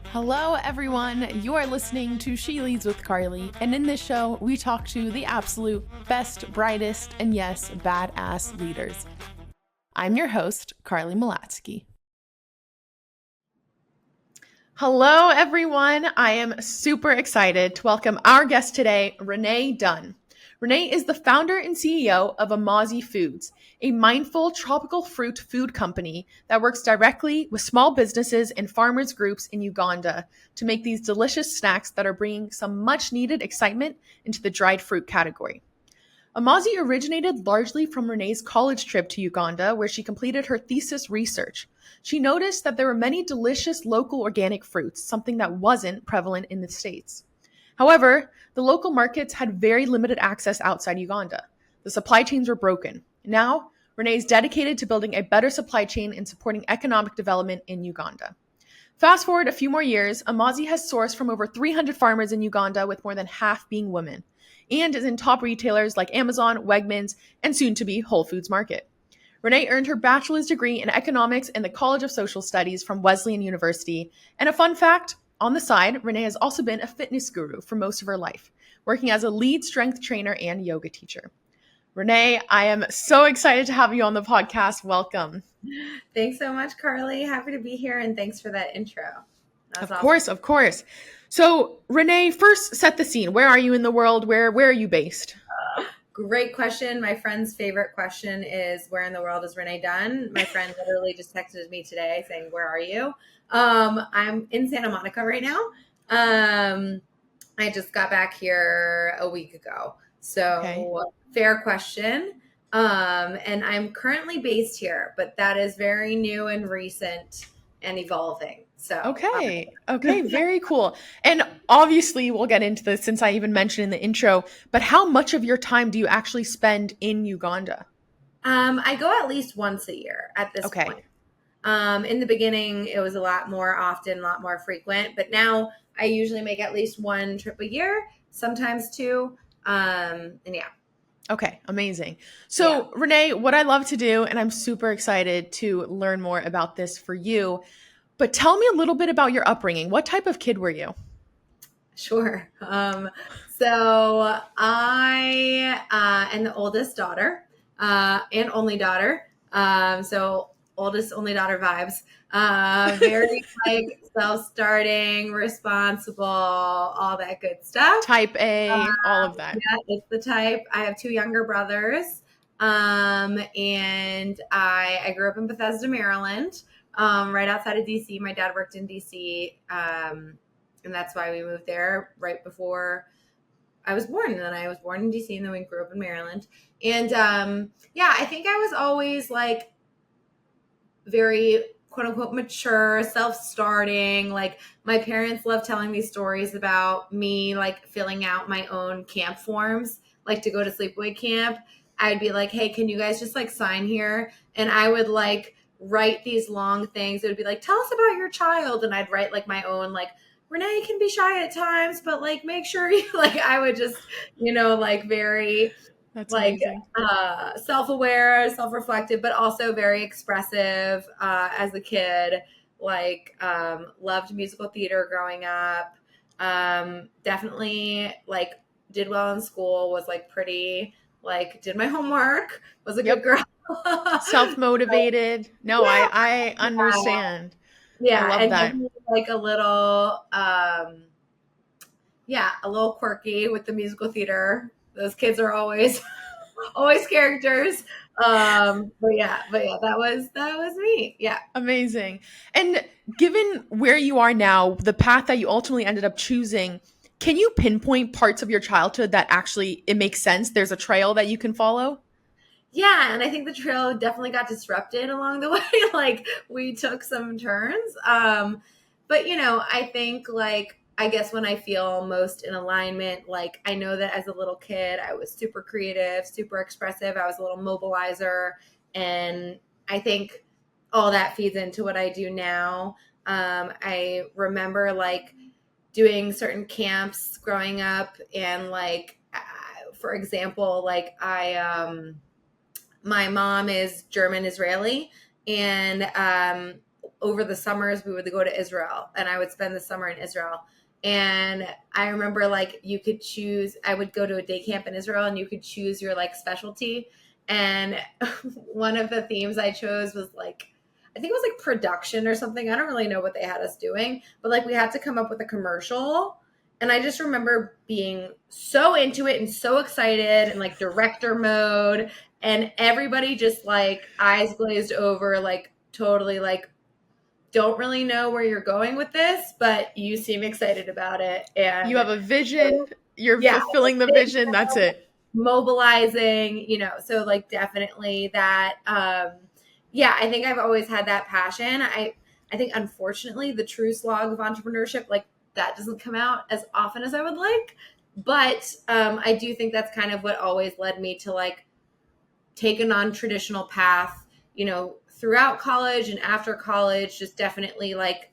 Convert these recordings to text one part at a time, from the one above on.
Hello, everyone. You are listening to She Leads with Carly, and in this show, we talk to the absolute best, brightest, and yes, badass leaders. I'm your host, Carly Malatsky. Hello, everyone. I am super excited to welcome our guest today, Renee Dunn. Renee is the founder and CEO of Amazi Foods, a mindful tropical fruit food company that works directly with small businesses and farmers groups in Uganda to make these delicious snacks that are bringing some much needed excitement into the dried fruit category. Amazi originated largely from Renee's college trip to Uganda, where she completed her thesis research. She noticed that there were many delicious local organic fruits, something that wasn't prevalent in the States. However, the local markets had very limited access outside Uganda. The supply chains were broken. Now, Renee is dedicated to building a better supply chain and supporting economic development in Uganda. Fast forward a few more years, Amazi has sourced from over 300 farmers in Uganda, with more than half being women, and is in top retailers like Amazon, Wegmans, and soon to be Whole Foods Market. Renee earned her bachelor's degree in economics in the College of Social Studies from Wesleyan University. And a fun fact, on the side, Renee has also been a fitness guru for most of her life, working as a lead strength trainer and yoga teacher. Renee, I am so excited to have you on the podcast. Welcome. Thanks so much, Carly. Happy to be here, and thanks for that intro. Of course, of course. So, Renee, first set the scene. Where are you in the world? Where are you based? Great question. My friend's favorite question is, where in the world is Renee Dunn? My friend literally just texted me today saying, where are you? I'm in Santa Monica right now. I just got back here a week ago. So Okay. Fair question. And I'm currently based here, but that is very new and recent and evolving. So Okay, very cool. And obviously, we'll get into this since I even mentioned in the intro, but how much of your time do you actually spend in Uganda? I go at least once a year at this Okay. point. In the beginning, it was a lot more often, a lot more frequent, but now I usually make at least one trip a year, sometimes two. And yeah. Okay, amazing. So, Renee, what I love to do, and I'm super excited to learn more about this for you, but tell me a little bit about your upbringing. What type of kid were you? Sure. So I am the oldest daughter and only daughter. So oldest, only daughter vibes. Very like self-starting, responsible, all that good stuff. Type A, all of that. Yeah, it's the type. I have two younger brothers. And I grew up in Bethesda, Maryland, right outside of DC. My dad worked in DC. And that's why we moved there right before I was born. And then I was born in DC, and then we grew up in Maryland. And I think I was always like very quote unquote mature, self-starting. Like my parents love telling me stories about me like filling out my own camp forms, like to go to sleepaway camp. I'd be like, hey, can you guys just like sign here? And I would like write these long things. It would be like, tell us about your child. And I'd write like my own like, Renee can be shy at times, but like make sure you like I would just, like very That's like amazing. Self-aware, self-reflective, but also very expressive as a kid. Like loved musical theater growing up. Definitely like did well in school, was like pretty like did my homework, was a good girl. Self-motivated. No, Yeah. I understand. I Yeah, love and that. definitely like a little a little quirky with the musical theater. Those kids are always always characters. But yeah, that was me. Yeah. Amazing. And given where you are now, the path that you ultimately ended up choosing, can you pinpoint parts of your childhood that actually it makes sense? There's a trail that you can follow? Yeah, and I think the trail definitely got disrupted along the way. Like we took some turns. But I think like I guess when I feel most in alignment, like I know that as a little kid, I was super creative, super expressive. I was a little mobilizer, and I think all that feeds into what I do now. I remember like doing certain camps growing up, and like for example, like my mom is German Israeli, and over the summers we would go to Israel, and I would spend the summer in Israel. And I remember like you could choose, I would go to a day camp in Israel and you could choose your like specialty. And one of the themes I chose was like, I think it was like production or something. I don't really know what they had us doing, but like we had to come up with a commercial. And I just remember being so into it and so excited and like director mode, and everybody just like eyes glazed over, like totally like, don't really know where you're going with this, but you seem excited about it. And You have a vision, you're yeah, fulfilling the vision, that's it. mobilizing, so like definitely that. Yeah, I think I've always had that passion. I think unfortunately the true slog of entrepreneurship, like that doesn't come out as often as I would like. But I do think that's kind of what always led me to like take a non-traditional path, throughout college and after college. Just definitely like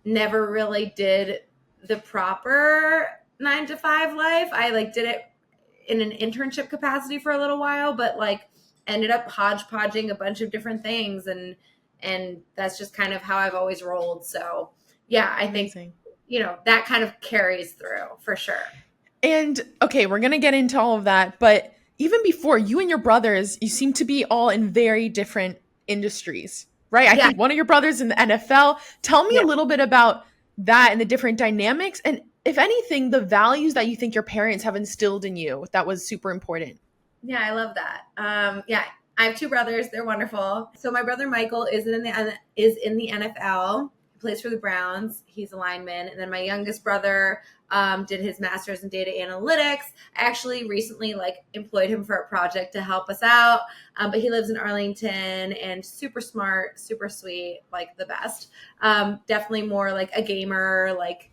never really did the proper 9 to 5 life. I like did it in an internship capacity for a little while, but like ended up hodgepodging a bunch of different things, and that's just kind of how I've always rolled. So yeah, I think Amazing. That kind of carries through for sure. And okay, we're going to get into all of that, but even before, you and your brothers, you seem to be all in very different industries, right? I Yeah, think one of your brothers in the NFL. Tell me yeah. a little bit about that and the different dynamics, and if anything, the values that you think your parents have instilled in you that was super important. Yeah, I love that. Yeah, I have two brothers. They're wonderful. So my brother Michael is in the NFL. He plays for the Browns. He's a lineman. And then my youngest brother did his master's in data analytics. I actually recently like employed him for a project to help us out. But he lives in Arlington and super smart, super sweet, like the best. Definitely more like a gamer, like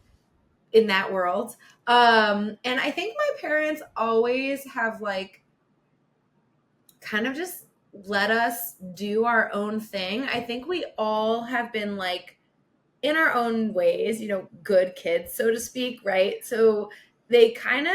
in that world. And I think my parents always have like kind of just let us do our own thing. I think we all have been like in our own ways, good kids, so to speak, right? So they kind of,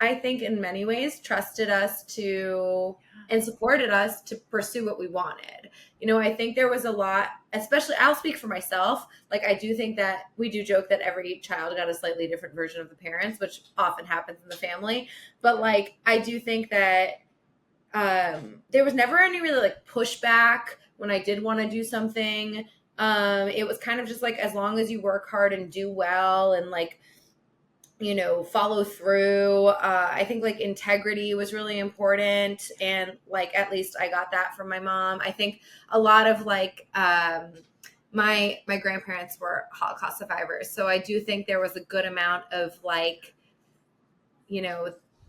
I think in many ways, trusted us to and supported us to pursue what we wanted. I think there was a lot, especially I'll speak for myself. Like I do think that we do joke that every child got a slightly different version of the parents, which often happens in the family. But like I do think that there was never any really like pushback when I did want to do something. It was kind of just like, as long as you work hard and do well and like, follow through. I think like integrity was really important. And like, at least I got that from my mom. I think a lot of like, my grandparents were Holocaust survivors. So I do think there was a good amount of like,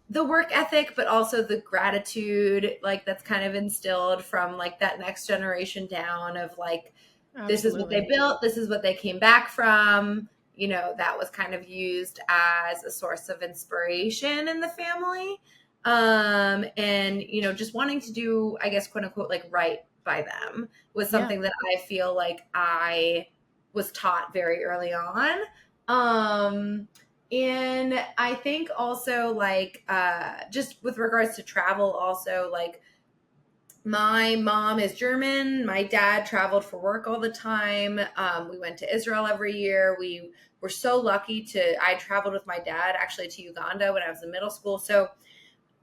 the work ethic, but also the gratitude, like that's kind of instilled from like that next generation down of like, this is what they Absolutely. built, this is what they came back from. That was kind of used as a source of inspiration in the family. And, just wanting to do, I guess, quote unquote, like right by them was Yeah. something that I feel like I was taught very early on. And I think also like, just with regards to travel, also like, my mom is German. My dad traveled for work all the time. We went to Israel every year. We were so lucky I traveled with my dad actually to Uganda when I was in middle school. So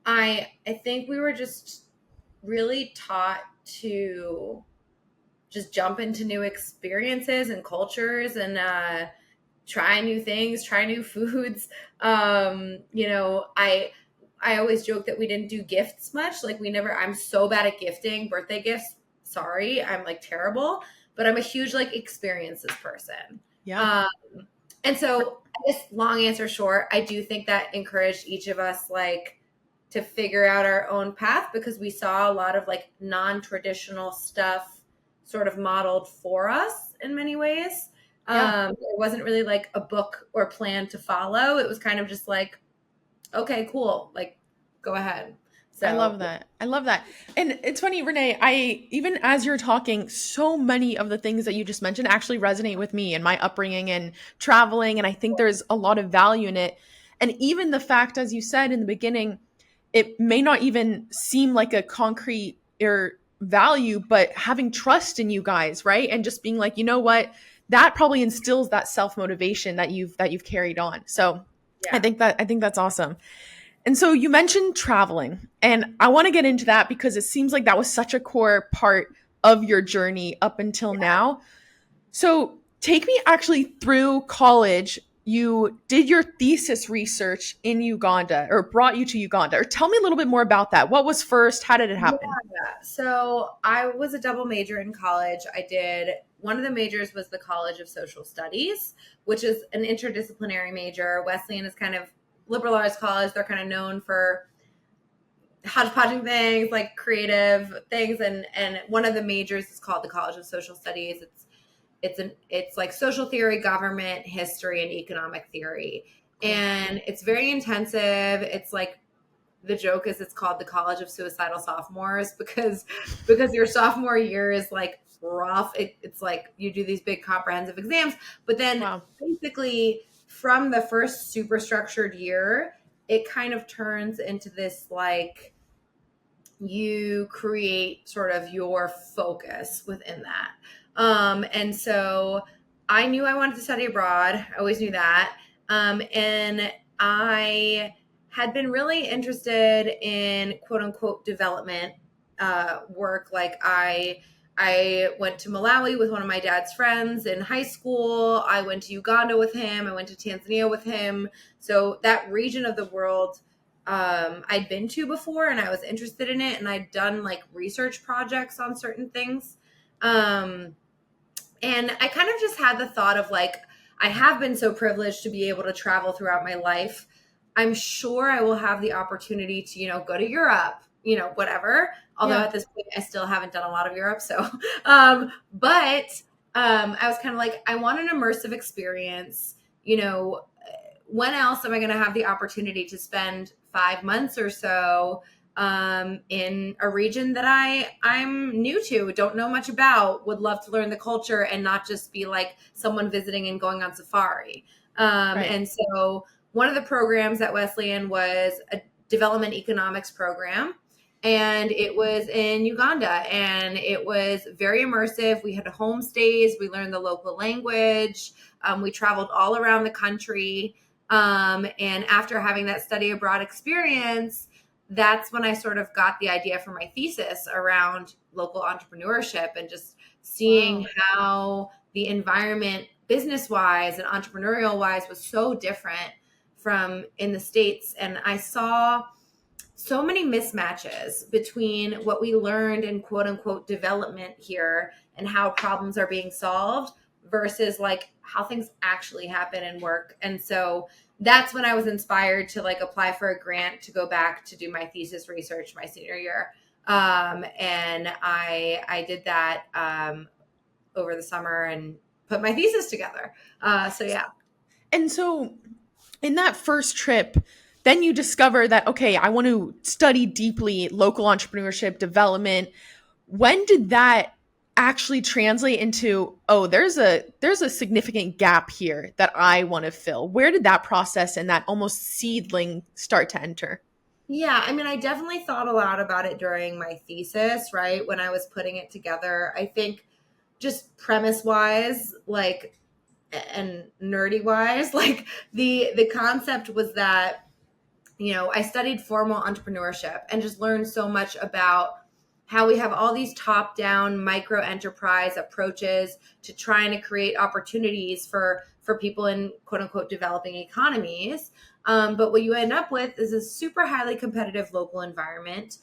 I think we were just really taught to just jump into new experiences and cultures and try new things, try new foods. I always joke that we didn't do gifts much. Like I'm so bad at gifting birthday gifts. Sorry, I'm like terrible, but I'm a huge like experiences person. Yeah. And so I guess long answer short, I do think that encouraged each of us like to figure out our own path, because we saw a lot of like non-traditional stuff sort of modeled for us in many ways. Yeah. It wasn't really like a book or plan to follow. It was kind of just like, okay, cool. Like, go ahead. I So love that. I love that. And it's funny, Renee, I even as you're talking, so many of the things that you just mentioned actually resonate with me and my upbringing and traveling. And I think there's a lot of value in it. And even the fact, as you said in the beginning, it may not even seem like a concrete or value, but having trust in you guys, right? And just being like, you know what, that probably instills that self-motivation that you've carried on. So Yeah. I think that's awesome. And so you mentioned traveling, and I want to get into that because it seems like that was such a core part of your journey up until now. So take me actually through college. You did your thesis research in Uganda, or brought you to Uganda, or tell me a little bit more about that. What was first? How did it Yeah. happen? So I was a double major in college. I did one of the majors was the College of Social Studies, which is an interdisciplinary major. Wesleyan is kind of liberal arts college. They're kind of known for hodgepodging things, like creative things, and one of the majors is called the College of Social Studies. It's like social theory, government, history, and economic theory. And it's very intensive. It's like the joke is it's called the College of Suicidal Sophomores because your sophomore year is like rough. It's like you do these big comprehensive exams, but then Wow. basically from the first super structured year, it kind of turns into this like you create sort of your focus within that. And so I knew I wanted to study abroad. I always knew that. And I had been really interested in quote unquote development work. Like I went to Malawi with one of my dad's friends in high school. I went to Uganda with him. I went to Tanzania with him. So that region of the world I'd been to before and I was interested in it, and I'd done like research projects on certain things. And I kind of just had the thought of like, I have been so privileged to be able to travel throughout my life. I'm sure I will have the opportunity to, go to Europe, whatever. Although Yeah. at this point, I still haven't done a lot of Europe. So, but I was kind of like, I want an immersive experience. When else am I going to have the opportunity to spend 5 months or so in a region that I'm new to, don't know much about, would love to learn the culture and not just be like someone visiting and going on safari. Right. And so one of the programs at Wesleyan was a development economics program. And it was in Uganda, and it was very immersive. We had homestays. We learned the local language. We traveled all around the country. And after having that study abroad experience, that's when I sort of got the idea for my thesis around local entrepreneurship and just seeing Wow. how the environment business wise and entrepreneurial wise was so different from in the States. And I saw so many mismatches between what we learned in quote unquote development here and how problems are being solved versus like how things actually happen and work. And so that's when I was inspired to like apply for a grant to go back to do my thesis research my senior year. And I did that over the summer and put my thesis together. So yeah. And so in that first trip, then you discover that, okay, I want to study deeply local entrepreneurship development. When did that actually translate into, oh, there's a significant gap here that I want to fill? Where did that process and that almost seedling start to enter? Yeah, I mean, I definitely thought a lot about it during my thesis, right? When I was putting it together. I think just premise wise, like and nerdy wise, like the concept was that, I studied formal entrepreneurship and just learned so much about how we have all these top down micro enterprise approaches to trying to create opportunities for people in quote unquote developing economies. But what you end up with is a super highly competitive local environment.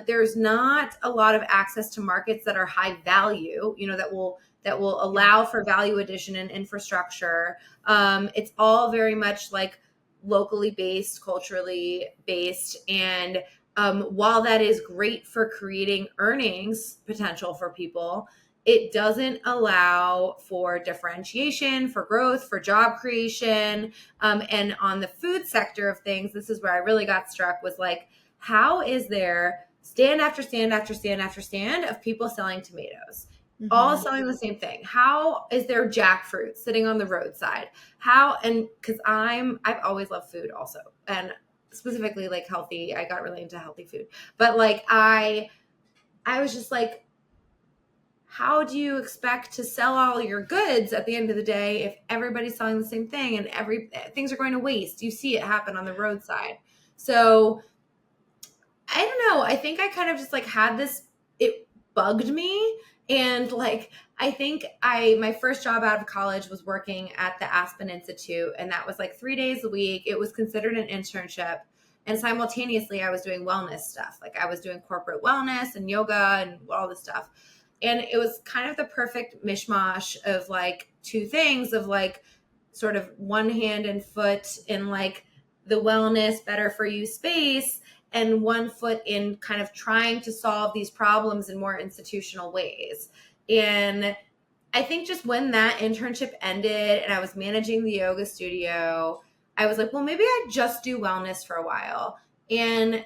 There's not a lot of access to markets that are high value, that will allow for value addition and infrastructure. It's all very much like locally based, culturally based, and while that is great for creating earnings potential for people, it doesn't allow for differentiation, for growth, for job creation. And on the food sector of things, this is where I really got struck was like, how is there stand after stand after stand after stand of people selling tomatoes? All Hmm. selling the same thing. How is there jackfruit sitting on the roadside? How, and because I've always loved food also. And specifically like healthy, I got really into healthy food. But like I was just like, how do you expect to sell all your goods at the end of the day if everybody's selling the same thing and things are going to waste? You see it happen on the roadside. So I don't know. I think I kind of just like had this, it bugged me. And like, I think my first job out of college was working at the Aspen Institute, and that was like 3 days a week. It was considered an internship. And simultaneously, I was doing wellness stuff. Like, I was doing corporate wellness and yoga and all this stuff. And it was kind of the perfect mishmash of like two things of like sort of one hand and foot in like the wellness, better for you space, and one foot in kind of trying to solve these problems in more institutional ways. And I think just when that internship ended and I was managing the yoga studio, I was like, well, maybe I just do wellness for a while. And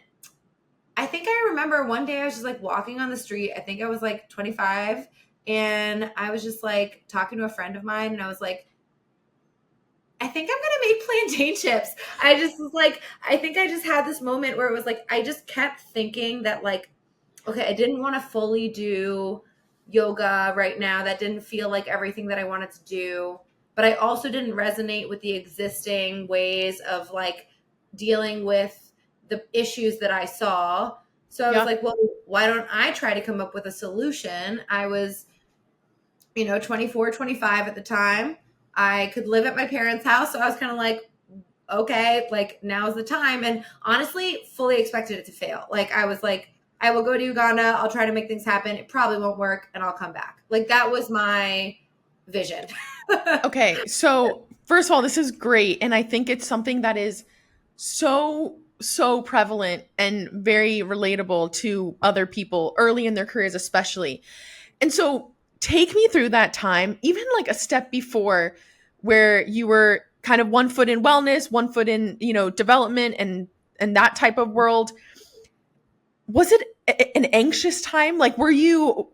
I think I remember one day I was just like walking on the street. I think I was like 25, and I was just like talking to a friend of mine, and I was like, I think I'm gonna make plantain chips. I just was like, I think I just had this moment where it was like, I just kept thinking that like, okay, I didn't want to fully do yoga right now. That didn't feel like everything that I wanted to do. But I also didn't resonate with the existing ways of like dealing with the issues that I saw. So I was Yeah. like, well, why don't I try to come up with a solution? I was 24, 25 at the time. I could live at my parents' house. So I was kind of like, okay, like now's the time. And honestly, fully expected it to fail. Like I was like, I will go to Uganda. I'll try to make things happen. It probably won't work, and I'll come back. Like that was my vision. Okay, so first of all, this is great. And I think it's something that is so prevalent and very relatable to other people early in their careers, especially. And so take me through that time, even like a step before where you were kind of one foot in wellness, one foot in, development and that type of world. Was it an anxious time? Like were you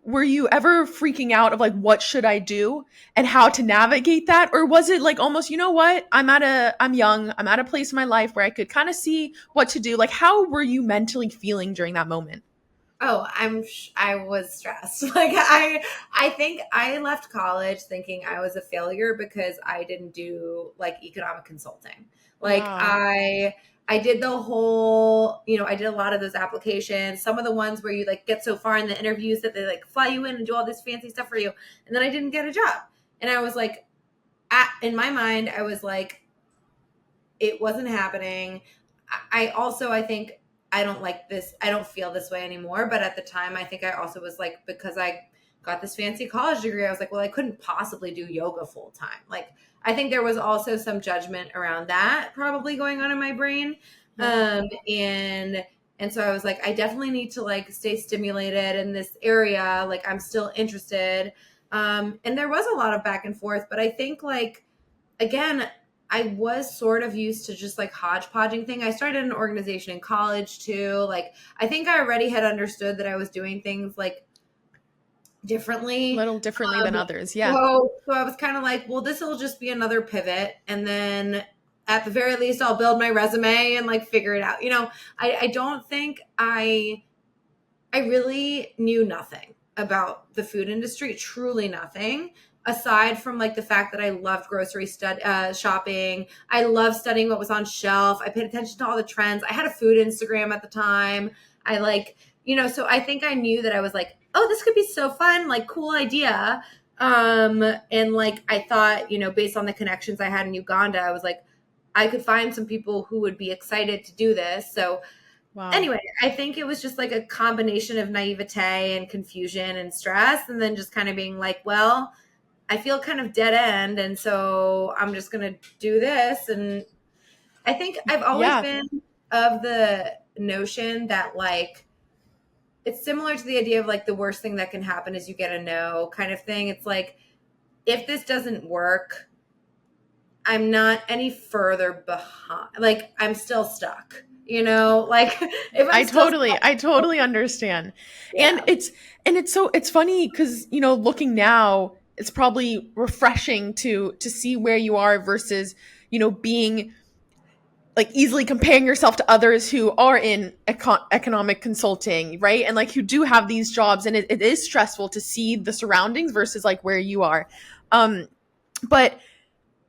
ever freaking out of like what should I do and how to navigate that, or was it like almost, what, I'm young, I'm at a place in my life where I could kind of see what to do? Like how were you mentally feeling during that moment? Oh, I was stressed. Like I think I left college thinking I was a failure because I didn't do like economic consulting. Like Wow. I did the whole, I did a lot of those applications. Some of the ones where you like get so far in the interviews that they like fly you in and do all this fancy stuff for you, and then I didn't get a job. And I was like, in my mind, I was like, it wasn't happening. I also, I think I don't like this. I don't feel this way anymore. But at the time, I think I also was like, because I got this fancy college degree, I was like, well, I couldn't possibly do yoga full time. Like, I think there was also some judgment around that probably going on in my brain. Yeah. And so I was like, I definitely need to like stay stimulated in this area. Like, I'm still interested. And there was a lot of back and forth, but I think like, again, I was sort of used to just like hodgepodging thing. I started an organization in college too. Like I think I already had understood that I was doing things like A differently. little differently than others. Yeah. So I was kind of like, well, this will just be another pivot. And then at the very least, I'll build my resume and like figure it out. I don't think I really knew nothing about the food industry, truly nothing, aside from like the fact that I loved shopping. I loved studying what was on shelf. I paid attention to all the trends. I had a food Instagram at the time. I like, so I think I knew that I was like, oh, this could be so fun, like cool idea. And like I thought, based on the connections I had in Uganda, I was like, I could find some people who would be excited to do this. So Wow. anyway, I think it was just like a combination of naivete and confusion and stress, and then just kind of being like, well, I feel kind of dead end. And so I'm just going to do this. And I think I've always Yeah. been of the notion that like, it's similar to the idea of like the worst thing that can happen is you get a no kind of thing. It's like, if this doesn't work, I'm not any further behind. Like I'm still stuck, like if I'm still stuck, I totally understand. And yeah. it's funny because, looking now, it's probably refreshing to see where you are versus, being like easily comparing yourself to others who are in economic consulting, right? And like who do have these jobs, and it is stressful to see the surroundings versus like where you are. But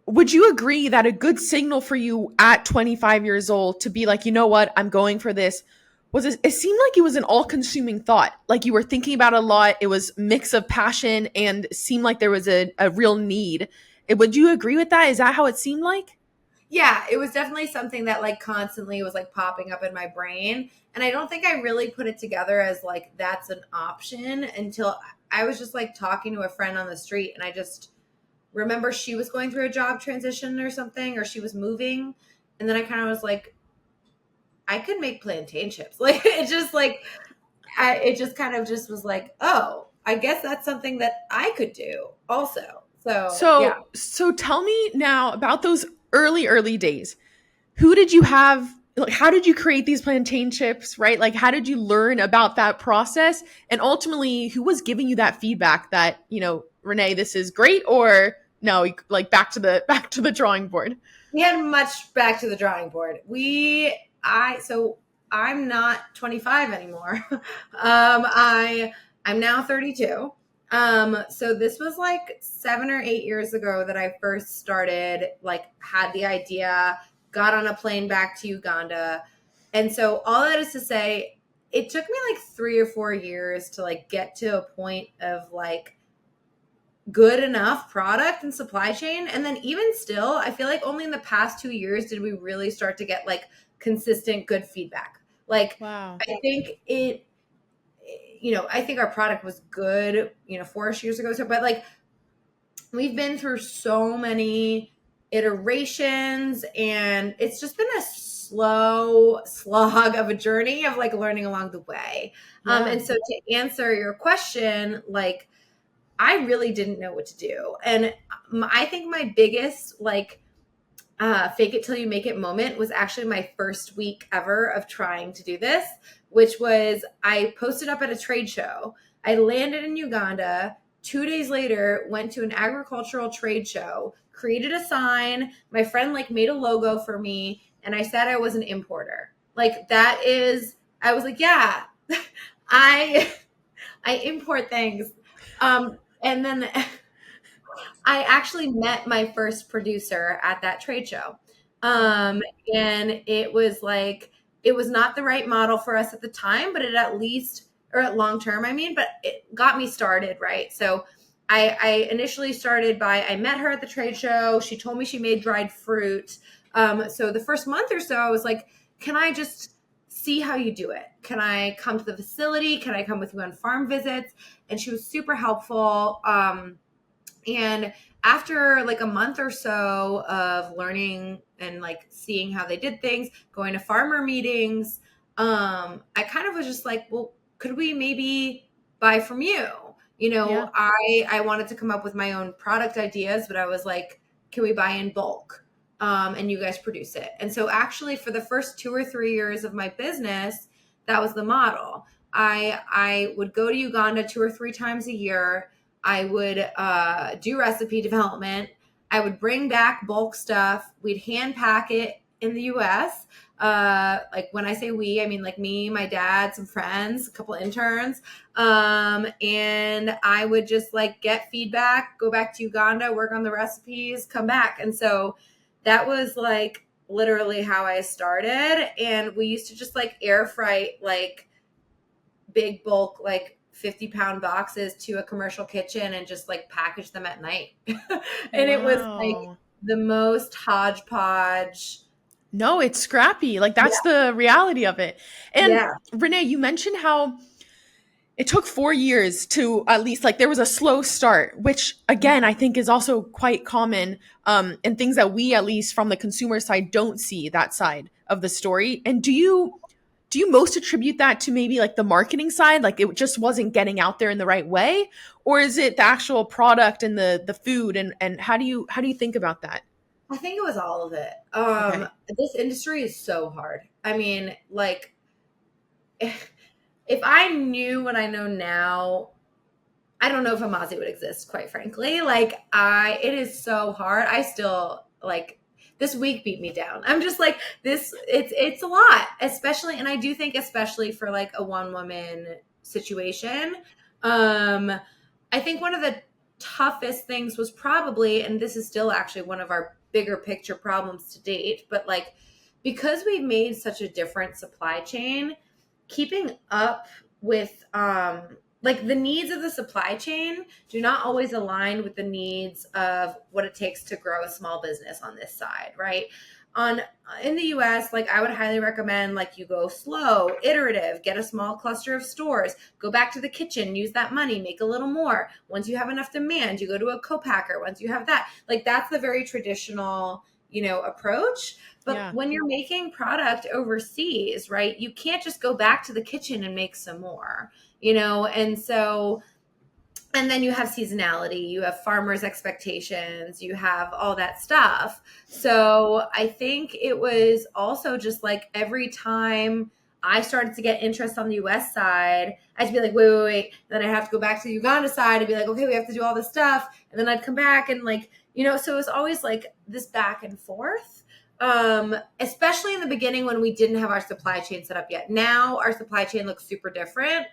would you agree that a good signal for you at 25 years old to be like, you know what, I'm going for this, was it seemed like it was an all-consuming thought. Like you were thinking about it a lot. It was mix of passion and seemed like there was a real need. Would you agree with that? Is that how it seemed like? Yeah, it was definitely something that like constantly was like popping up in my brain. And I don't think I really put it together as like that's an option until I was just like talking to a friend on the street, and I just remember she was going through a job transition or something, or she was moving. And then I kind of was like, I could make plantain chips. Like it just like it just kind of just was like, oh, I guess that's something that I could do also. So yeah. So tell me now about those early days. Who did you have? Like, how did you create these plantain chips, right? Like, how did you learn about that process? And ultimately, who was giving you that feedback that, Renee, this is great, or no, like back to the drawing board? We had much back to the drawing board. So I'm not 25 anymore. I'm now 32. So this was like 7 or 8 years ago that I first started, like had the idea, got on a plane back to Uganda. And so all that is to say, it took me like 3 or 4 years to like get to a point of like good enough product and supply chain. And then even still, I feel like only in the past 2 years did we really start to get like consistent good feedback. Like Wow. I think I think our product was good, 4-ish years ago. So, but like we've been through so many iterations, and it's just been a slow slog of a journey of like learning along the way. Yeah. And so to answer your question, like I really didn't know what to do. And I think my biggest like fake it till you make it moment was actually my first week ever of trying to do this, which was I posted up at a trade show. I landed in Uganda. 2 days later, went to an agricultural trade show, created a sign. My friend like made a logo for me, and I said I was an importer. Like that is, I was like, yeah, I I import things. And then I actually met my first producer at that trade show. And it was like, it was not the right model for us at the time, but it at least, or at long term, I mean, but it got me started, right? So I initially started by, I met her at the trade show. She told me she made dried fruit. So the first month or so, I was like, can I just see how you do it? Can I come to the facility? Can I come with you on farm visits? And she was super helpful. And after like a month or so of learning and like seeing how they did things, going to farmer meetings, I kind of was just like, well, could we maybe buy from you? Yeah. I wanted to come up with my own product ideas, but I was like, can we buy in bulk? And you guys produce it. And so actually for the first 2 or 3 years of my business, that was the model. I would go to Uganda 2 or 3 times a year. I would do recipe development. I would bring back bulk stuff. We'd hand pack it in the US. Like when I say we, I mean like me, my dad, some friends, a couple interns. And I would just like get feedback, go back to Uganda, work on the recipes, come back. And so that was like literally how I started. And we used to just like air freight like big bulk, like 50-pound boxes to a commercial kitchen and just like package them at night. And it was like Wow. the most hodgepodge. No, it's scrappy. Like that's Yeah. the reality of it. And Yeah. Renee, you mentioned how it took 4 years to at least like there was a slow start, which again I think is also quite common, and things that we at least from the consumer side don't see that side of the story. And do you most attribute that to maybe like the marketing side, like it just wasn't getting out there in the right way, or is it the actual product and the food, and how do you think about that? I think it was all of it. Okay. This industry is so hard. I mean, like if I knew what I know now, I don't know if Amazi would exist, quite frankly. Like it is so hard. I still like this week beat me down. I'm just like this. It's a lot, especially, and I do think especially for like a one woman situation. I think one of the toughest things was probably, and this is still actually one of our bigger picture problems to date, but like because we've made such a different supply chain, keeping up with like the needs of the supply chain do not always align with the needs of what it takes to grow a small business on this side, right? On in the US, like I would highly recommend like you go slow, iterative, get a small cluster of stores, go back to the kitchen, use that money, make a little more. Once you have enough demand, you go to a co-packer. Once you have that, like that's the very traditional, approach. But Yeah. when you're making product overseas, right, you can't just go back to the kitchen and make some more, and so and then you have seasonality, you have farmers' expectations, you have all that stuff. So I think it was also just like every time I started to get interest on the US side, I'd be like, wait. Then I have to go back to the Uganda side and be like, okay, we have to do all this stuff. And then I'd come back and like, so it was always like this back and forth. Especially in the beginning when we didn't have our supply chain set up yet. Now our supply chain looks super different.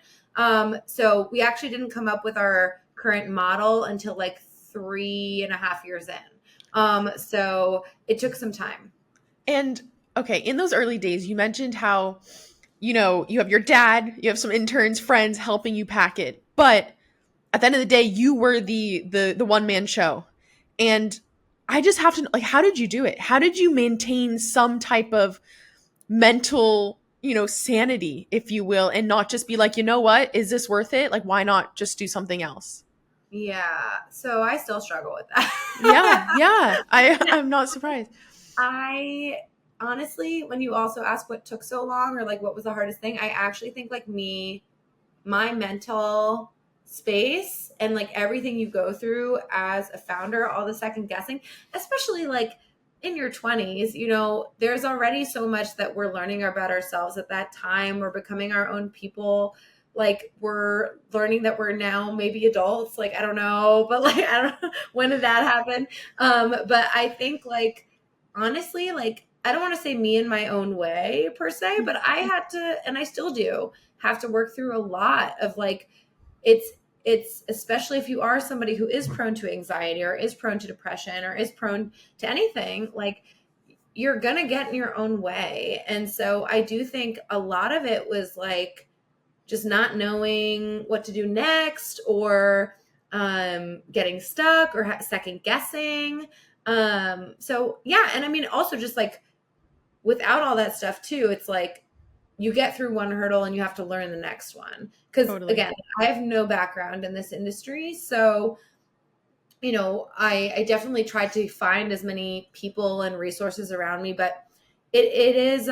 So we actually didn't come up with our current model until like 3.5 years in. So it took some time. And okay, in those early days, you mentioned how, you have your dad, you have some interns, friends helping you pack it. But at the end of the day, you were the one man show. And I just have to like, how did you do it? How did you maintain some type of mental, sanity, if you will, and not just be like, you know what, is this worth it? Like, why not just do something else? Yeah. So I still struggle with that. Yeah. I'm not surprised. I honestly, when you also ask what took so long or like what was the hardest thing, I actually think like my mental space and like everything you go through as a founder, all the second guessing, especially like in your 20s, there's already so much that we're learning about ourselves at that time. We're becoming our own people. Like we're learning that we're now maybe adults. Like, I don't know, but like, I don't know when did that happen? But I think like, honestly, like, I don't want to say me in my own way per se, but I had to, and I still do have to work through a lot of like, it's especially if you are somebody who is prone to anxiety or is prone to depression or is prone to anything, like you're going to get in your own way. And so I do think a lot of it was like just not knowing what to do next or getting stuck or second guessing. So yeah. And I mean, also just like without all that stuff too, it's like you get through one hurdle and you have to learn the next one. Cause Totally. again, I have no background in this industry. So, I definitely tried to find as many people and resources around me, but it is,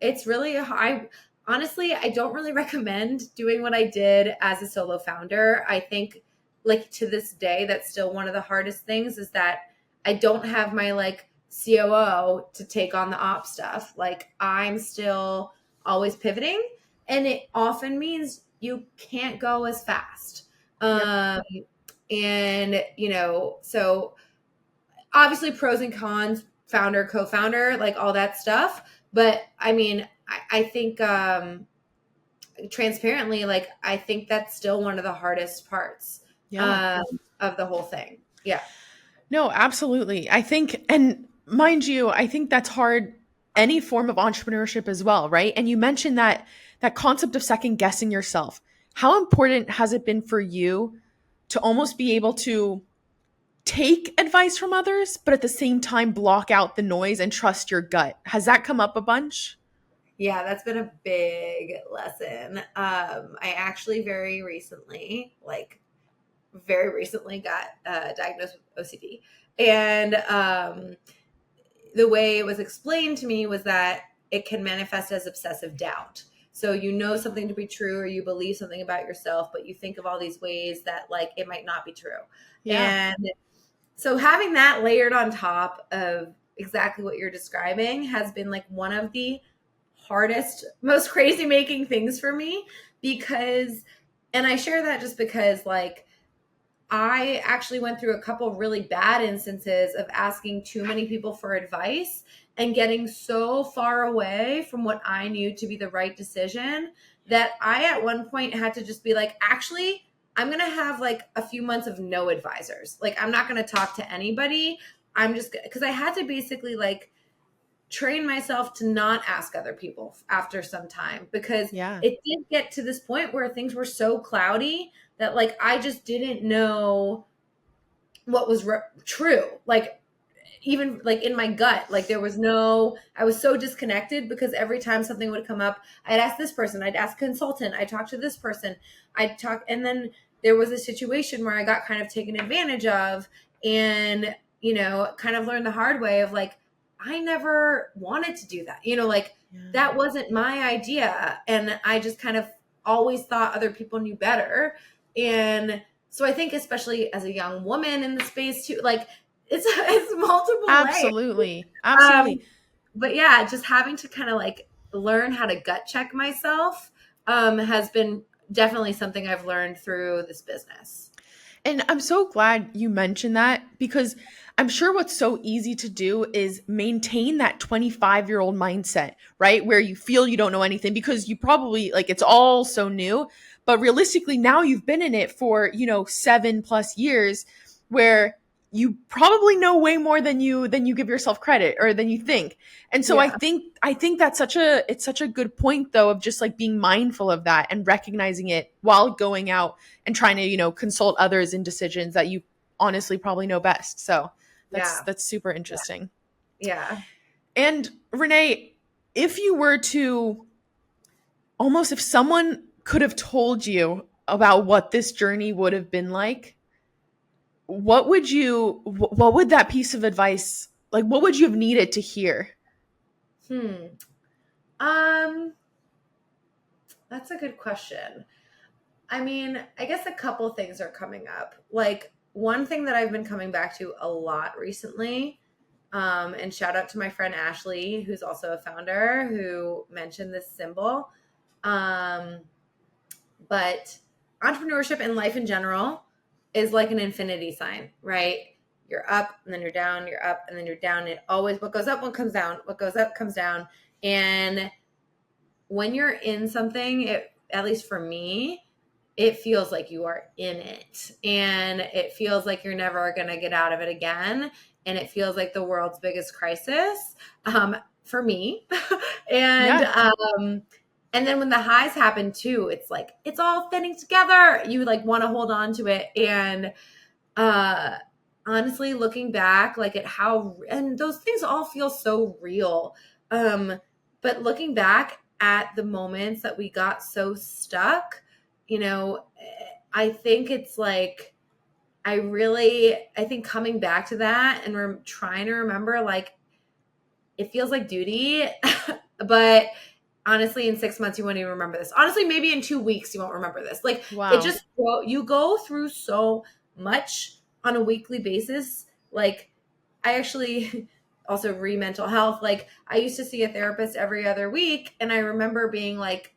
it's really, honestly, I don't really recommend doing what I did as a solo founder. I think like to this day, that's still one of the hardest things is that I don't have my like COO to take on the op stuff. Like I'm still always pivoting and it often means you can't go as fast. Yep. And so obviously pros and cons, founder, co-founder, like all that stuff. But I mean, I think transparently, like I think that's still one of the hardest parts Yeah. of the whole thing. Yeah. No, absolutely. I think, and mind you, I think that's hard any form of entrepreneurship as well, right? And you mentioned that concept of second guessing yourself. How important has it been for you to almost be able to take advice from others, but at the same time block out the noise and trust your gut? Has that come up a bunch? Yeah, that's been a big lesson. I actually very recently got diagnosed with OCD. And the way it was explained to me was that it can manifest as obsessive doubt. So you know something to be true or you believe something about yourself, but you think of all these ways that like it might not be true. Yeah. And so having that layered on top of exactly what you're describing has been like one of the hardest, most crazy making things for me because, and I share that just because like I actually went through a couple really bad instances of asking too many people for advice and getting so far away from what I knew to be the right decision that I at one point had to just be like, actually, I'm going to have like a few months of no advisors. Like, I'm not going to talk to anybody. I'm just, because I had to basically like train myself to not ask other people after some time, because Yeah. it did get to this point where things were so cloudy that like I just didn't know what was true. Like, even like in my gut, like there was no, I was so disconnected because every time something would come up, I'd ask this person, I'd ask a consultant, I'd talk to this person, I'd talk, and then there was a situation where I got kind of taken advantage of, and kind of learned the hard way of like, I never wanted to do that, like Yeah. that wasn't my idea, and I just kind of always thought other people knew better. And so I think, especially as a young woman in the space too, like it's multiple layers. Absolutely. Um, Absolutely. but yeah, just having to kind of like learn how to gut check myself has been definitely something I've learned through this business. And I'm so glad you mentioned that, because I'm sure what's so easy to do is maintain that 25-year-old mindset, right? Where you feel you don't know anything because you probably like it's all so new. But realistically, now you've been in it for, 7+ years, where you probably know way more than you give yourself credit, or than you think. And so I Yeah, think that's such a good point, though, of just like being mindful of that and recognizing it while going out and trying to, consult others in decisions that you honestly probably know best. So yeah, that's super interesting. yeah. And Renee, if you were to almost, if someone could have told you about what this journey would have been like, what would that piece of advice, like, what would you have needed to hear? Hmm. Um, that's a good question. I mean, I guess a couple things are coming up. Like, one thing that I've been coming back to a lot recently, and shout out to my friend Ashley, who's also a founder, who mentioned this symbol. Um, but entrepreneurship and life in general is like an infinity sign, right? You're up and then you're down, you're up and then you're down. It always, what goes up, what comes down, what goes up comes down. And when you're in something, at least for me, it feels like you are in it, and it feels like you're never going to get out of it again. And it feels like the world's biggest crisis, for me. and, Yeah. um, and then when the highs happen too, it's like, it's all fitting together. You like want to hold on to it. And, uh, honestly, looking back, like at how, and those things all feel so real. But looking back at the moments that we got so stuck, I think it's like, I think coming back to that and trying to remember, like, it feels like duty, but honestly, in 6 months, you won't even remember this. Honestly, maybe in 2 weeks, you won't remember this. Like, it Wow. just, you go through so much on a weekly basis. Like, I actually also mental health. Like, I used to see a therapist every other week, and I remember being like,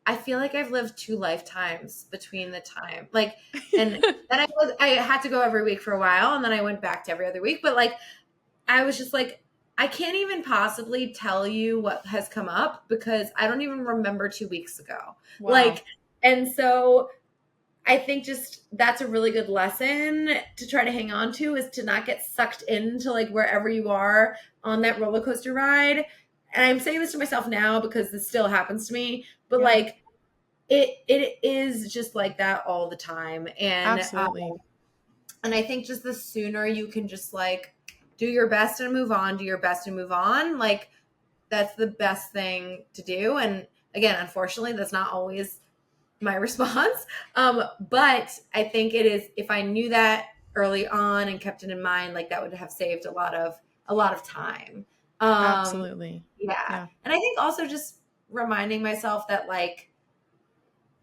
I feel like I've lived 2 lifetimes between the time. Like, and then I had to go every week for a while, and then I went back to every other week. But like, I was just like, I can't even possibly tell you what has come up because I don't even remember 2 weeks ago. Wow. Like, and so I think just that's a really good lesson to try to hang on to, is to not get sucked into like wherever you are on that roller coaster ride. And I'm saying this to myself now because this still happens to me, but Yeah. like it is just like that all the time. Absolutely. And I think just the sooner you can just like do your best and move on, do your best and move on, like that's the best thing to do. And again, unfortunately, that's not always my response. But I think it is, if I knew that early on and kept it in mind, like that would have saved a lot of time. Um, Absolutely. yeah. Yeah. And I think also just reminding myself that like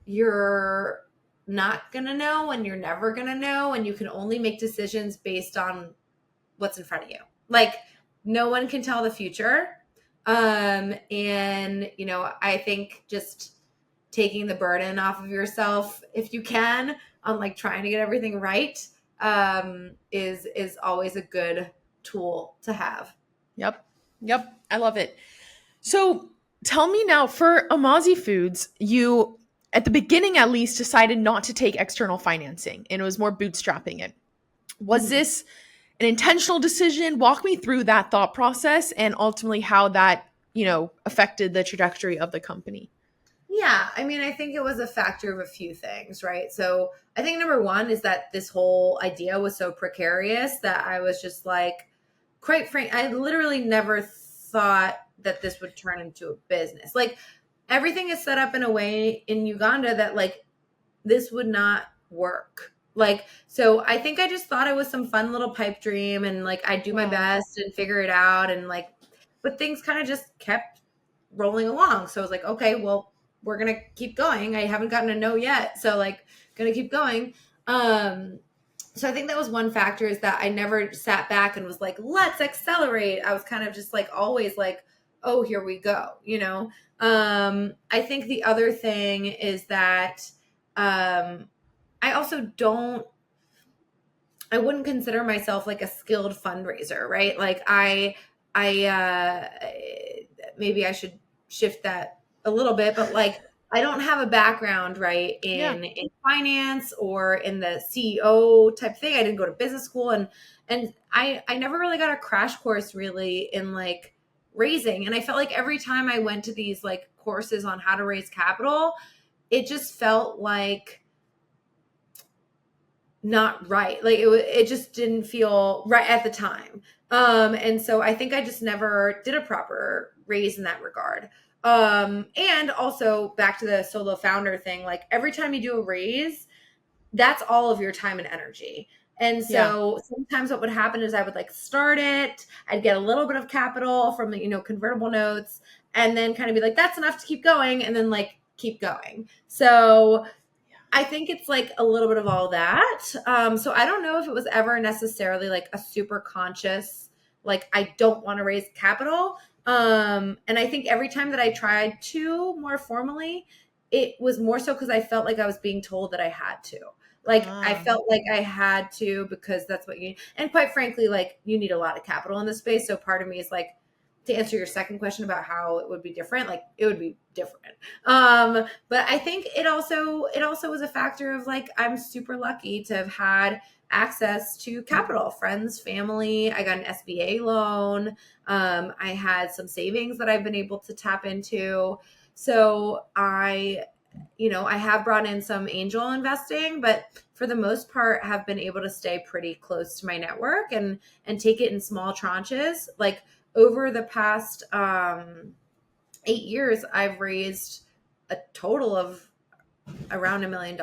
you're not gonna know and you're never gonna know, and you can only make decisions based on what's in front of you. Like, no one can tell the future. And I think just taking the burden off of yourself if you can, on like trying to get everything right, is always a good tool to have. Yep. Yep. I love it. So tell me now, for Amazi Foods, you, at the beginning at least, decided not to take external financing and it was more bootstrapping it. Was Mhm. this an intentional decision? Walk me through that thought process and ultimately how that, affected the trajectory of the company. Yeah, I mean, I think it was a factor of a few things, right? So I think number one is that this whole idea was so precarious that I was just like, quite frank, I literally never thought that this would turn into a business. Like everything is set up in a way in Uganda that like this would not work. Like, so I think I just thought it was some fun little pipe dream and like I'd do my Wow. best and figure it out and like, but things kind of just kept rolling along. So I was like, okay, well, we're gonna keep going. I haven't gotten a no yet, so like, gonna keep going. So I think that was one factor, is that I never sat back and was like, let's accelerate. I was kind of just like always like, oh, here we go, you know. I think the other thing is that I also I wouldn't consider myself like a skilled fundraiser, right? Like I maybe I should shift that a little bit, but like I don't have a background, right, Yeah. in finance or in the CEO type thing. I didn't go to business school, and I never really got a crash course really in like raising. And I felt like every time I went to these like courses on how to raise capital, it just felt like not right. Like it just didn't feel right at the time. And so I think I just never did a proper raise in that regard. And also back to the solo founder thing, like every time you do a raise, that's all of your time and energy. And Yeah. so sometimes what would happen is I would like start it, I'd get a little bit of capital from the, convertible notes, and then kind of be like, that's enough to keep going, and then like keep going. So I think it's like a little bit of all that. So I don't know if it was ever necessarily like a super conscious, like I don't want to raise capital. And I think every time that I tried to more formally, it was more so because I felt like I was being told that I had to. Like I Ah. felt like I had to because that's what you, and quite frankly, like you need a lot of capital in this space. So part of me is like, to answer your second question about how it would be different, like it would be different. But I think it also was a factor of like I'm super lucky to have had access to capital, friends, family. I got an SBA loan. I had some savings that I've been able to tap into. So I have brought in some angel investing, but for the most part have been able to stay pretty close to my network and take it in small tranches. Like over the past 8 years, I've raised a total of around $1 million,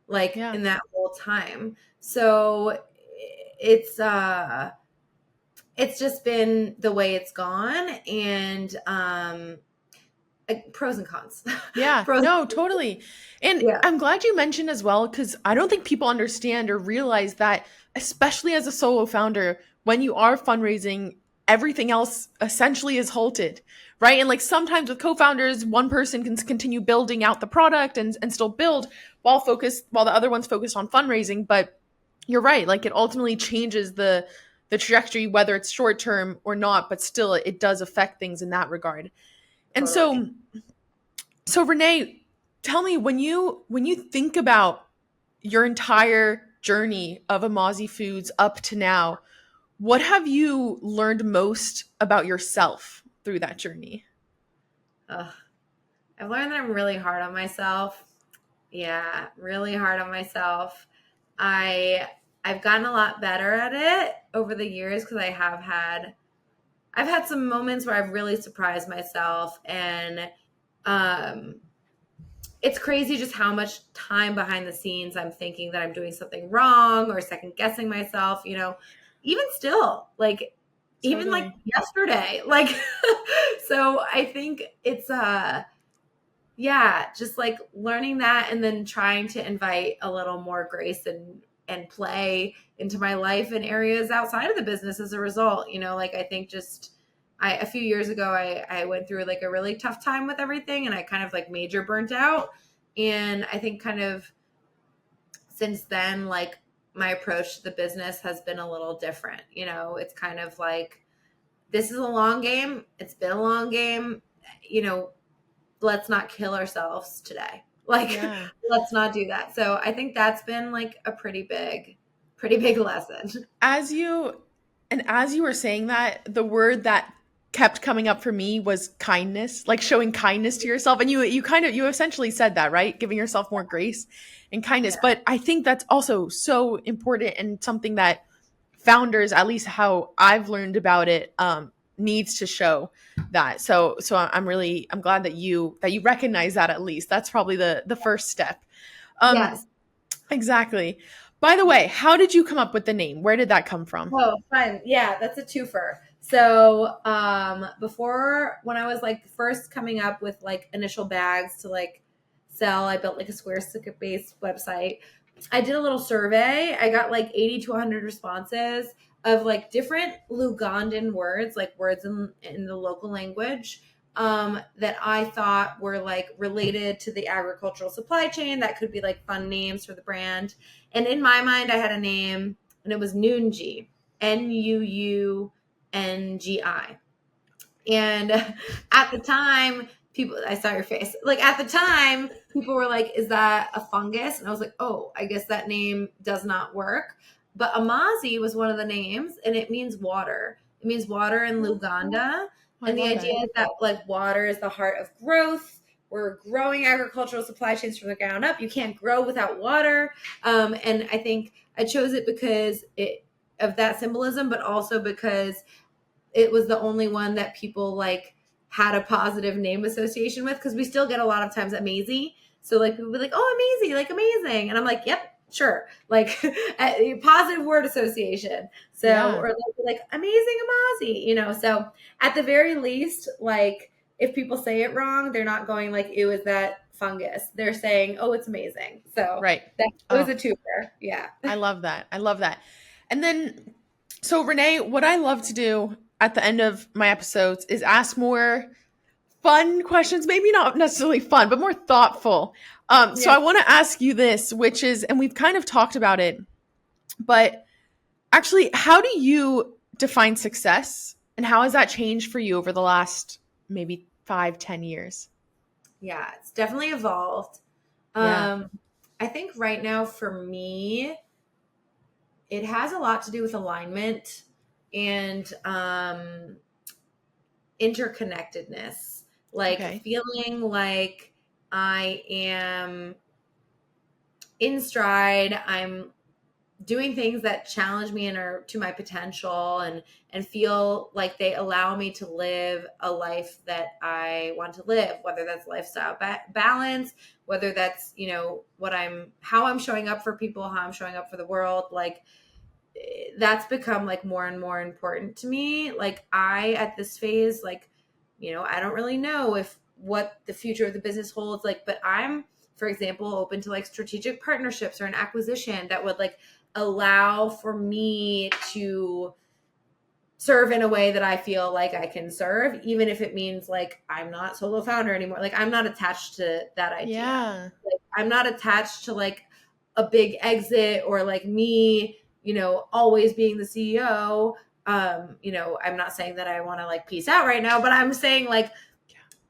like Yeah. in that whole time. So it's just been the way it's gone, and pros and cons. Yeah, Pros. no, totally. And Yeah, I'm glad you mentioned as well, because I don't think people understand or realize that, especially as a solo founder, when you are fundraising, everything else essentially is halted, right? And like sometimes with co-founders, one person can continue building out the product and still build while the other one's focused on fundraising. But you're right, like it ultimately changes the trajectory, whether it's short term or not, but still it does affect things in that regard. And totally. so Renee, tell me, when you think about your entire journey of Amazi Foods up to now, what have you learned most about yourself through that journey? Ugh. I've learned that I'm really hard on myself. Yeah, really hard on myself. I I've gotten a lot better at it over the years because I've had some moments where I've really surprised myself, and um it's crazy just how much time behind the scenes I'm thinking that I'm doing something wrong or second guessing myself, even still, like even like Totally. yesterday. Like so I think it's yeah, just like learning that and then trying to invite a little more grace and play into my life in areas outside of the business as a result. Like I think just a few years ago I went through like a really tough time with everything, and I kind of like major burnt out. And I think kind of since then, like my approach to the business has been a little different. It's kind of like, this is a long game. It's been a long game. Let's not kill ourselves today. Like, Yeah. let's not do that. So I think that's been like a pretty big lesson. As you were saying that, the word that kept coming up for me was kindness, like showing kindness to yourself. And you essentially said that, right? Giving yourself more grace and kindness. Yeah. But I think that's also so important and something that founders, at least how I've learned about it, needs to show that. So I'm glad that you recognize that. At least that's probably the first step. Um, Yes. exactly. By the way, how did you come up with the name? Where did that come from? Oh, fun. Yeah, that's a twofer. So, before, when I was like first coming up with like initial bags to like sell, I built like a Squarespace website. I did a little survey. I got like 80 to 100 responses of like different Lugandan words, like words in the local language, that I thought were like related to the agricultural supply chain. That could be like fun names for the brand. And in my mind, I had a name, and it was Noongi, Nuungi. And at the time, I saw your face. Like at the time, people were like, "Is that a fungus?" And I was like, "Oh, I guess that name does not work." But Amazi was one of the names, and it means water. It means water in Luganda. I And the love idea it. is that like water is the heart of growth. We're growing agricultural supply chains from the ground up. You can't grow without water. And I think I chose it because of that symbolism, but also because it was the only one that people like had a positive name association with, because we still get a lot of times Amazi. So like people be like, "Oh, Amazi, like amazing," and I'm like, "Yep, sure." Like a positive word association. So, Yeah. or like amazing Amazi. So at the very least, like if people say it wrong, they're not going like, "Ew, is that fungus?" They're saying, "Oh, it's amazing." So Right. that it was Oh, a twofer. Yeah. I love that. I love that. And then, so Renee, what I love to do at the end of my episodes is ask more fun questions, maybe not necessarily fun, but more thoughtful. So Yeah. I want to ask you this, which is, and we've kind of talked about it, but actually, how do you define success, and how has that changed for you over the last maybe 5, 10 years? Yeah, it's definitely evolved. Yeah. Um, I think right now for me, it has a lot to do with alignment and interconnectedness. Like Okay. feeling like I am in stride. I'm doing things that challenge me and are to my potential, and feel like they allow me to live a life that I want to live, whether that's lifestyle balance, whether that's how I'm showing up for people, how I'm showing up for the world. Like that's become like more and more important to me. Like I, at this phase, like I don't really know if what the future of the business holds, like, but I'm, for example, open to like strategic partnerships or an acquisition that would like allow for me to serve in a way that I feel like I can serve, even if it means like I'm not solo founder anymore. Like I'm not attached to that idea. Yeah. Like, I'm not attached to like a big exit or like me, always being the CEO. I'm not saying that I want to like peace out right now, but I'm saying like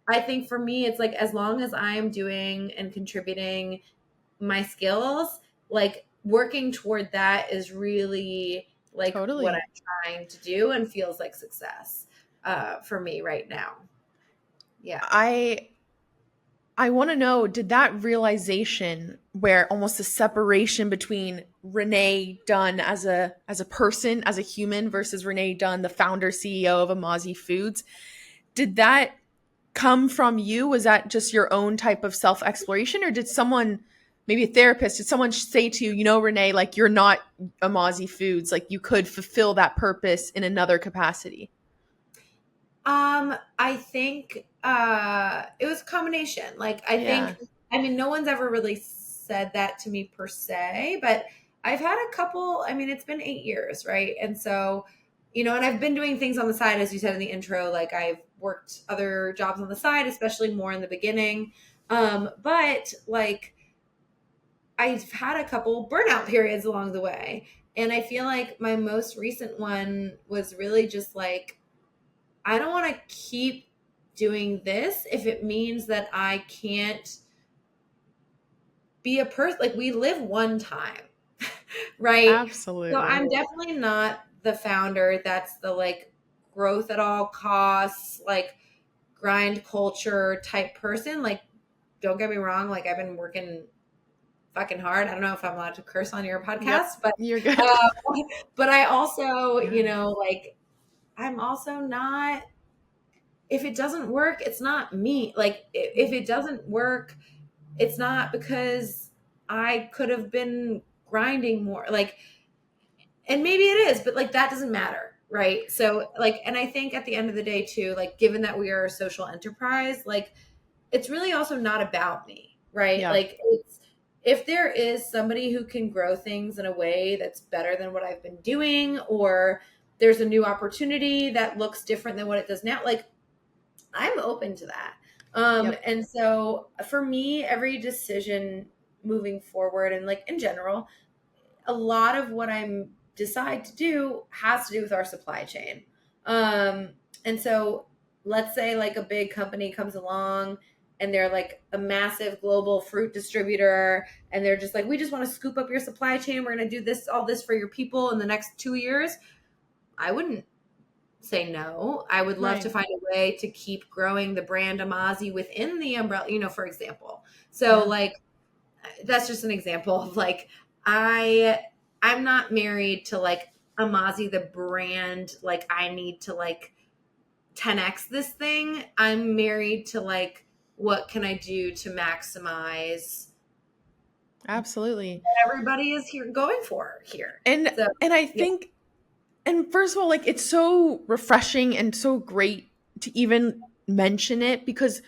I think for me it's like as long as I'm doing and contributing my skills, like working toward that is really like what Totally. I'm trying to do and feels like success for me right now. Yeah. I want to know, did that realization where almost the separation between Renee Dunn as a person, as a human versus Renee Dunn, the founder CEO of Amazi Foods, did that come from you? Was that just your own type of self-exploration, or did someone, maybe a therapist, did someone say to you, Renee, like you're not Amazi Foods, like you could fulfill that purpose in another capacity? I think it was a combination. Like I Yeah. think, I mean, no one's ever really said that to me per se, but I've had a couple. I mean, it's been 8 years, right? And so, and I've been doing things on the side, as you said in the intro. Like I've worked other jobs on the side, especially more in the beginning. But like I've had a couple burnout periods along the way. And I feel like my most recent one was really just like, I don't want to keep doing this if it means that I can't be a person. Like, we live one time, right? So Absolutely. I'm definitely not the founder that's the like growth at all costs, like grind culture type person. Like, don't get me wrong, like I've been working fucking hard. I don't know if I'm allowed to curse on your Yep. podcast, but You're good. uh, but I also, Yeah. like, I'm also not, if it doesn't work, it's not me. Like, if it doesn't work, it's not because I could have been grinding more. Like, and maybe it is, but like that doesn't matter. Right. So, like, and I think at the end of the day, too, like, given that we are a social enterprise, like, it's really also not about me. Right. Yeah. Like, it's, if there is somebody who can grow things in a way that's better than what I've been doing, or there's a new opportunity that looks different than what it does now, like, I'm open to that. Yep. And so for me, every decision moving forward and like in general, a lot of what I'm decide to do has to do with our supply chain. And so let's say like a big company comes along and they're like a massive global fruit distributor and they're just like, we just want to scoop up your supply chain. We're going to do this, all this for your people in the next 2 years. I wouldn't say no. I would love to Right. find a way to keep growing the brand Amazi within the umbrella, for example. So Yeah. like, that's just an example of like, I I'm not married to like Amazi the brand. Like, I need to like 10x this thing. I'm married to like, what can I do to maximize Absolutely. what everybody is here going for here. And So and I yeah, think, and first of all, like it's so refreshing and so great to even mention it because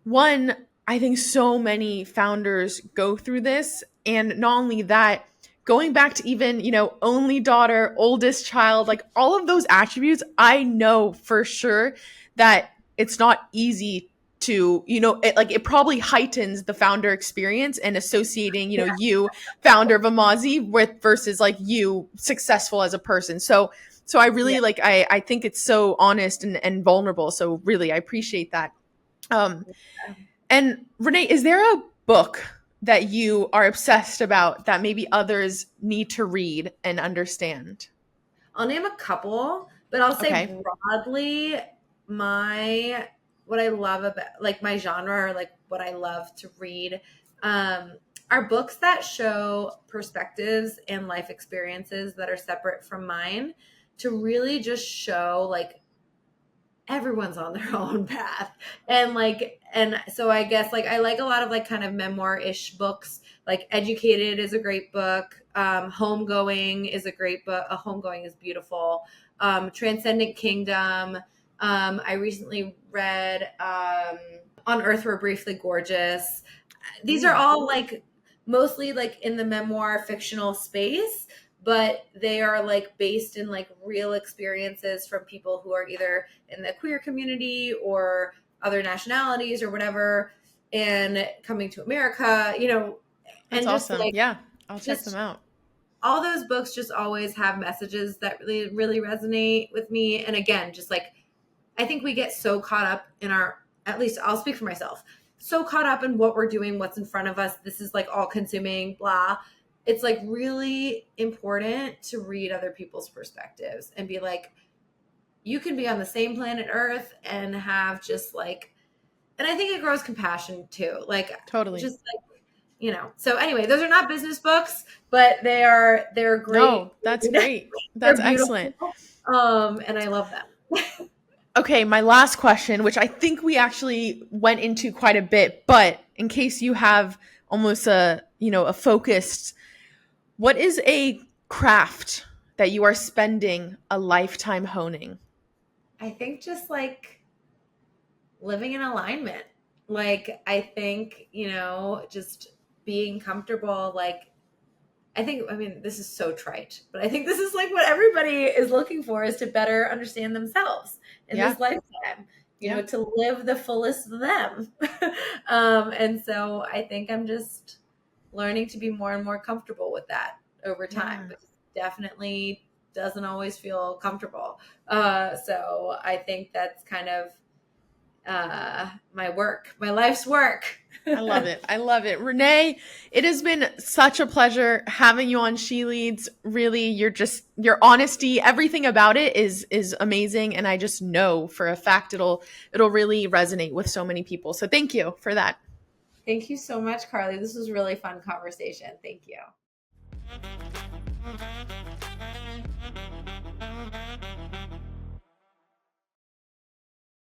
one, I think so many founders go through this. And not only that, going back to even, only daughter, oldest child, like all of those attributes, I know for sure that it's not easy to, it probably heightens the founder experience and associating, you founder of Amazi with versus like you successful as a person. So I yeah. really like, I think it's so honest and vulnerable. So really, I appreciate that. Um, and Renee, is there a book that you are obsessed about that maybe others need to read and understand? I'll name a couple, but I'll say Okay. broadly, my what I love about like my genre, or like what I love to read, um, are books that show perspectives and life experiences that are separate from mine, to really just show like everyone's on their own path. And so I guess like I like a lot of like kind of memoir-ish books. Like Educated is a great book. Homegoing is a great book. Homegoing is beautiful. Transcendent Kingdom. I recently read On Earth We're Briefly Gorgeous. These are Ooh, all like mostly like in the memoir fictional space, but they are like based in like real experiences from people who are either in the queer community or other nationalities or whatever, and coming to America, that's and just awesome. like, Yeah, I'll check them just out. all those books just always have messages that really really resonate with me. And again, just like, I think we get so caught up in our, at least I'll speak for myself, so caught up in what we're doing, what's in front of us. This is like all consuming, blah. It's like really important to read other people's perspectives and be like, you can be on the same planet Earth and have just like, and I think it grows compassion too. Like, Totally. just like, So anyway, those are not business books, but they're great. No, that's great. That's They're excellent. beautiful. And I love them. Okay, my last question, which I think we actually went into quite a bit, but in case you have almost a focused, what is a craft that you are spending a lifetime honing? I think just like living in alignment. Like, I think, just being comfortable. Like, I mean, this is so trite, but I think this is like what everybody is looking for, is to better understand themselves in Yeah. this lifetime, Yeah. to live the fullest of them. And so I think I'm just learning to be more and more comfortable with that over time. Yeah. But definitely doesn't always feel comfortable. So I think that's kind of my life's work. I love it. I love it. Renee, it has been such a pleasure having you on She Leads. Really, your honesty, everything about it is amazing, and I just know for a fact it'll really resonate with so many people. So thank you for that. Thank you so much, Carly. This was a really fun conversation. Thank you.